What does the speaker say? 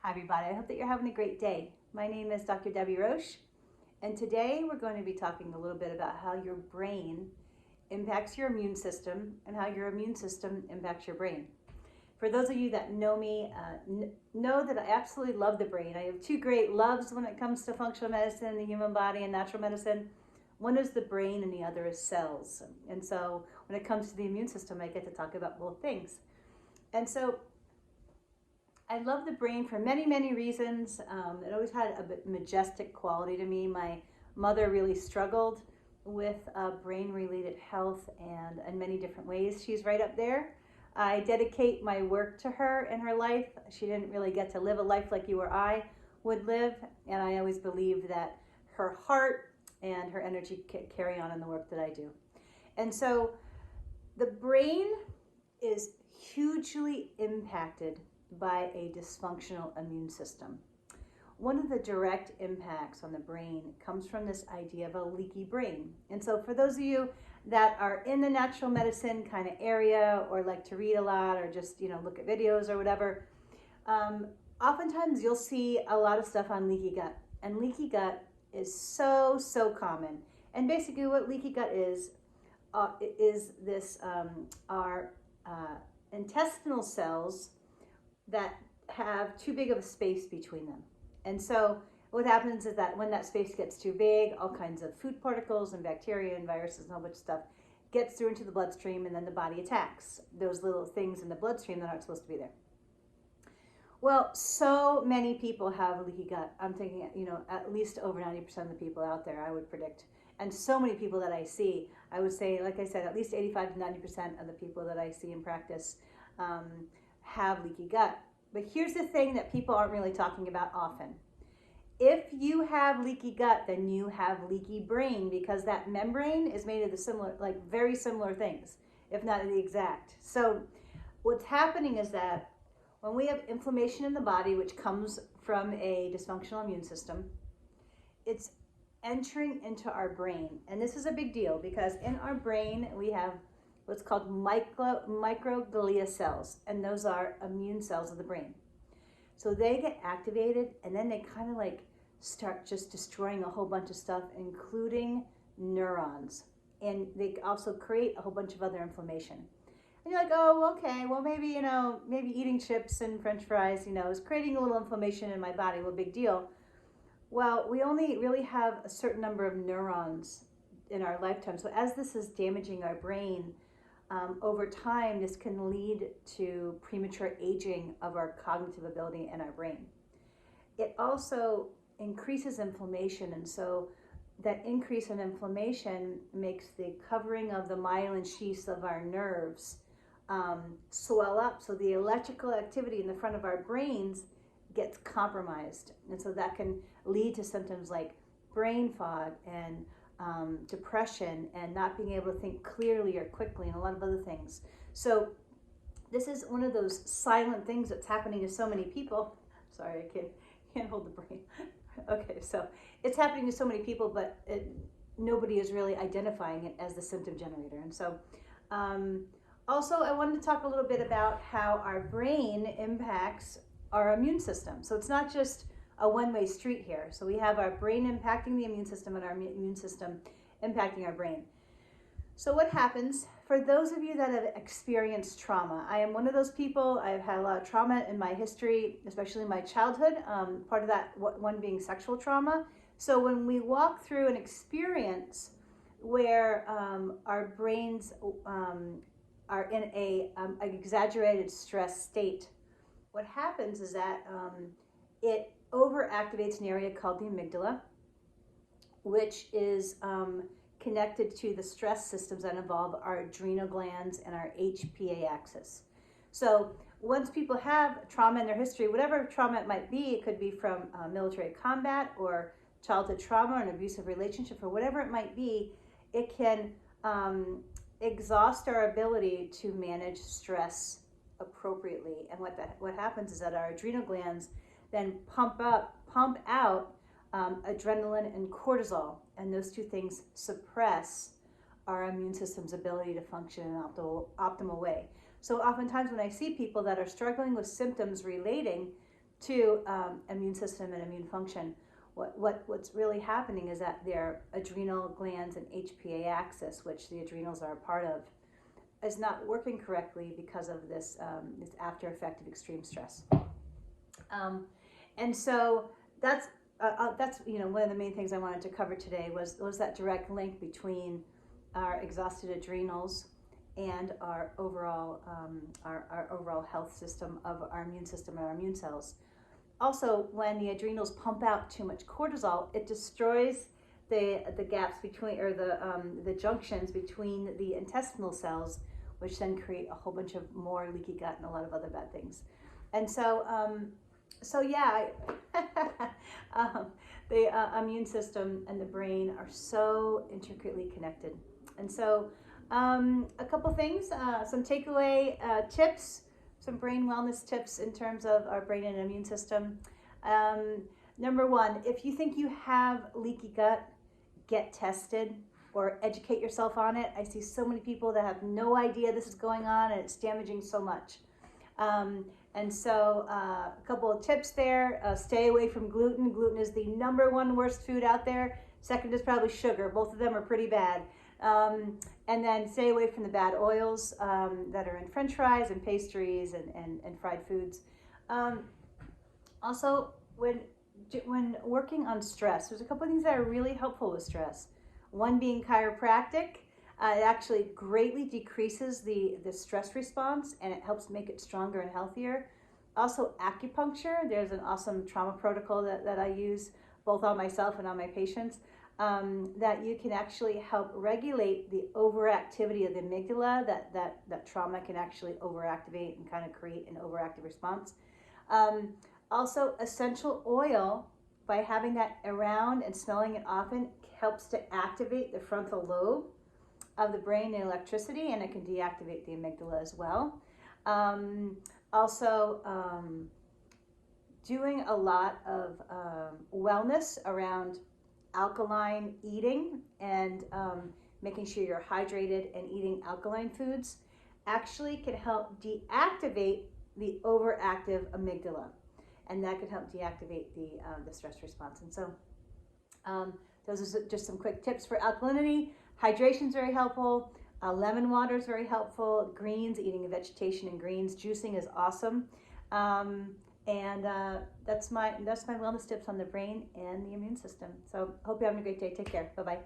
Hi everybody, I hope that you're having a great day. My name is Dr. Debbie Roche, and today we're going to be talking a little bit about how your brain impacts your immune system and how your immune system impacts your brain. For those of you that know me, know that I absolutely love the brain. I have two great loves when it comes to functional medicine, the human body, and natural medicine. One is the brain and the other is cells. And so when it comes to the immune system, I get to talk about both things. And so I love the brain for many, many reasons. It always had a majestic quality to me. My mother really struggled with brain-related health and in many different ways. She's right up there. I dedicate my work to her in her life. She didn't really get to live a life like you or I would live, and I always believe that her heart and her energy carry on in the work that I do. And so the brain is hugely impacted by a dysfunctional immune system. One of the direct impacts on the brain comes from this idea of a leaky brain. And so for those of you that are in the natural medicine kind of area or like to read a lot or just, look at videos or whatever, oftentimes you'll see a lot of stuff on leaky gut. And leaky gut is so common. And basically what leaky gut is this, our intestinal cells that have too big of a space between them. And so what happens is that when that space gets too big, all kinds of food particles and bacteria and viruses and a whole bunch of stuff gets through into the bloodstream, and then the body attacks those little things in the bloodstream that aren't supposed to be there. Well, so many people have leaky gut. I'm thinking, at least over 90% of the people out there, I would predict. And so many people that I see, I would say, like I said, at least 85 to 90% of the people that I see in practice have leaky gut. But here's the thing that people aren't really talking about often. If you have leaky gut, then you have leaky brain, because that membrane is made of the very similar things, if not the exact. So what's happening is that when we have inflammation in the body, which comes from a dysfunctional immune system, it's entering into our brain. And this is a big deal because in our brain, we have what's called microglia cells, and those are immune cells of the brain. So they get activated, and then they kind of start just destroying a whole bunch of stuff, including neurons. And they also create a whole bunch of other inflammation. And you're like, oh, okay, well maybe, maybe eating chips and French fries, is creating a little inflammation in my body. What big deal? Well, we only really have a certain number of neurons in our lifetime. So as this is damaging our brain, over time, this can lead to premature aging of our cognitive ability in our brain. It also increases inflammation, and so that increase in inflammation makes the covering of the myelin sheaths of our nerves swell up, so the electrical activity in the front of our brains gets compromised, and so that can lead to symptoms like brain fog and depression and not being able to think clearly or quickly and a lot of other things. So this is one of those silent things that's happening to so many people. Sorry, I can't hold the brain. Okay, so it's happening to so many people, but nobody is really identifying it as the symptom generator. And so also I wanted to talk a little bit about how our brain impacts our immune system. So it's not just a one-way street here. So we have our brain impacting the immune system and our immune system impacting our brain. So what happens, for those of you that have experienced trauma, I am one of those people. I've had a lot of trauma in my history, especially in my childhood, part of that one being sexual trauma. So when we walk through an experience where our brains are in an exaggerated stress state, what happens is that it overactivates an area called the amygdala, which is connected to the stress systems that involve our adrenal glands and our HPA axis. So once people have trauma in their history, whatever trauma it might be, it could be from military combat or childhood trauma or an abusive relationship or whatever it might be, it can exhaust our ability to manage stress appropriately. And what happens is that our adrenal glands then pump out adrenaline and cortisol, and those two things suppress our immune system's ability to function in an optimal way. So oftentimes when I see people that are struggling with symptoms relating to immune system and immune function, what's really happening is that their adrenal glands and HPA axis, which the adrenals are a part of, is not working correctly because of this after effect of extreme stress. And so that's one of the main things I wanted to cover today was that direct link between our exhausted adrenals and our overall health system of our immune system and our immune cells. Also, when the adrenals pump out too much cortisol, it destroys the gaps between, or the junctions between the intestinal cells, which then create a whole bunch of more leaky gut and a lot of other bad things. And so the immune system and the brain are so intricately connected. And so a couple things, some takeaway tips, some brain wellness tips in terms of our brain and immune system. Number one, if you think you have leaky gut, get tested or educate yourself on it. I see so many people that have no idea this is going on and it's damaging so much. And so a couple of tips there, stay away from gluten. Gluten is the #1 worst food out there. Second is probably sugar. Both of them are pretty bad. And then stay away from the bad oils that are in French fries and pastries and fried foods. Also, when working on stress, there's a couple of things that are really helpful with stress. One being chiropractic. It actually greatly decreases the stress response and it helps make it stronger and healthier. Also, acupuncture. There's an awesome trauma protocol that I use both on myself and on my patients, that you can actually help regulate the overactivity of the amygdala, that trauma can actually overactivate and kind of create an overactive response. Also, essential oil, by having that around and smelling it often, helps to activate the frontal lobe of the brain and electricity, and it can deactivate the amygdala as well. Doing a lot of wellness around alkaline eating and making sure you're hydrated and eating alkaline foods actually can help deactivate the overactive amygdala, and that can help deactivate the stress response. And so those are just some quick tips for alkalinity. Hydration is very helpful. Lemon water is very helpful. Greens, eating a vegetation and greens. Juicing is awesome. And that's my wellness tips on the brain and the immune system. So hope you're having a great day. Take care. Bye-bye.